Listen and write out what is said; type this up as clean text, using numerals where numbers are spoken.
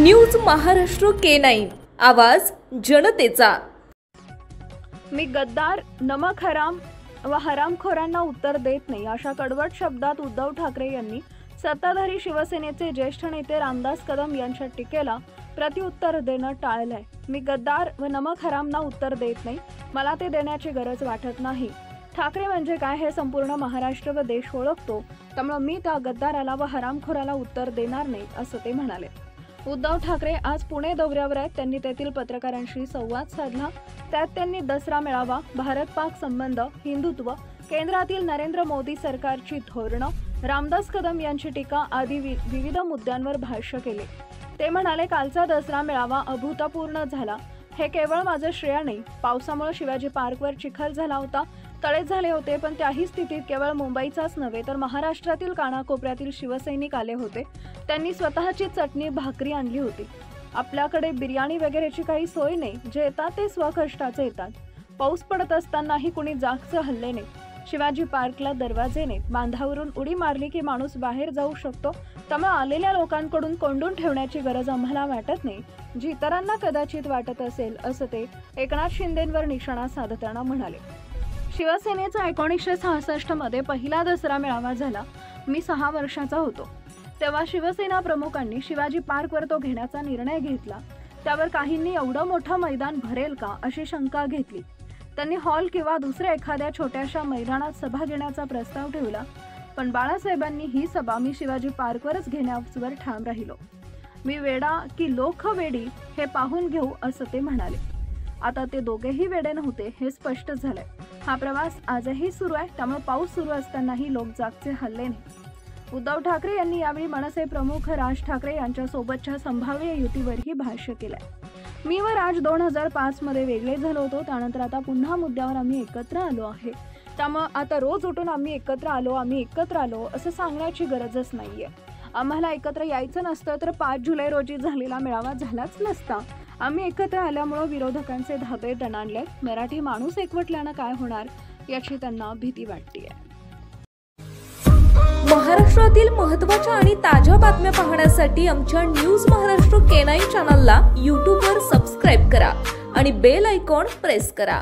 News Maharashtra K9 आवाज जनतेचा। मी गद्दार, नमक हराम व हरामखोरांना उत्तर देत नाही अशा कडवट शब्दात उद्धव ठाकरे यांनी सत्ताधारी शिवसेनेचे ज्येष्ठ नेते रामदास कदम यांच्या टीकेला प्रत्युत्तर देणं टाळलंय। मी गद्दार व नमक हरामना उत्तर देत नाही, मला ते देण्याची गरज वाटत नाही। ठाकरे म्हणजे काय हे संपूर्ण महाराष्ट्र व देश ओळखतो, त्यामुळे मी त्या गद्दाराला व हरामखोराला उत्तर देणार नाही असं ते म्हणाले। उद्धव ठाकरे आज पुणे दौऱ्यावर आहेत। त्यांनी तेथील पत्रकारांशी संवाद साधला। त्यात त्यांनी दसरा मेळावा, भारत-पाक संबंध, हिंदुत्व, केंद्रातील नरेंद्र मोदी सरकारची धोरणं, रामदास कदम यांची टीका आदी विविध मुद्द्यांवर भाष्य केले। ते म्हणाले, कालचा दसरा मेळावा अभूतपूर्व झाला। हे केवळ माझं श्रेय नाही, पावसामुळे शिवाजी पार्कवर चिखल झाला होता, तळे झाले होते, पण त्याही स्थितीत केवळ मुंबईचाच नव्हे तर महाराष्ट्रातील कानाकोपऱ्यातील शिवसैनिक आले होते। त्यांनी स्वतःची चटणी भाकरी आणली होती। आपल्याकडे बिर्याणी वगैरेची काही सोय नाही, जे येतात ते स्वकष्टाचे येतात। पाऊस पडत असतानाही कुणी जागचं हल्ले नाही। शिवाजी पार्कला दरवाजे नाहीत, बांधावरून उडी मारली की माणूस बाहेर जाऊ शकतो, त्यामुळे आलेल्या लोकांकडून कोंडून ठेवण्याची गरज आम्हाला वाटत नाही, जी इतरांना कदाचित वाटत असेल असं ते एकनाथ शिंदेंवर निशाणा साधताना म्हणाले। शिवसेनेचा 1966 मध्ये पहिला दसरा मेळावा झाला। मी 6 वर्षाचा होतो। तेव्हा शिवसेना प्रमुखांनी शिवाजी पार्कवर तो घेण्याचा निर्णय घेतला। त्यावर काहींनी एवढं मोठं मैदान भरेल का अशी शंका घेतली। त्यांनी हॉल किंवा दुसऱ्या एखाद्या छोट्याशा मैदानात सभा घेण्याचा प्रस्ताव ठेवला, पण बाळासाहेबांनी ही सभा मी शिवाजी पार्कवरच घेण्यावर ठाम राहिलो। मी वेडा की लोक वेडी हे पाहून घेऊ असं ते म्हणाले। आता ते दोघेही वेडे नव्हते हे स्पष्ट झालंय। हा प्रवास आजही सुरू आहे, त्यामुळे पाऊस सुरू असतानाही लोक जागचे हल्ले नाही। उद्धव ठाकरे यांनी यावेळी मनसे प्रमुख राज ठाकरे यांच्या सोबतच्या संभाव्य युतीवरही भाष्य केलंय। मी व राज 2005 मध्ये वेगळे झालो होतो, त्यानंतर आता पुन्हा मुद्द्यावर आम्ही एकत्र आलो आहे। त्यामुळे आता रोज उठून आम्ही एकत्र आलो असं सांगण्याची गरजच नाहीये। आम्हाला एकत्र यायचं नसतं तर 5 जुलै रोजी झालेला मेळावा झालाच नसता। आम्ही एकत्र आल्यामुळे विरोधकांचे धाबे दणाणले। मराठी माणूस एकवटल्यानं काय होणार याची त्यांना भीती वाटतेय। महाराष्ट्रातील महत्त्वाच्या आणि ताज्या बातम्या पाहण्यासाठी आमच्या न्यूज महाराष्ट्र K9 चॅनलला YouTube वर सबस्क्राइब करा आणि बेल आयकॉन प्रेस करा।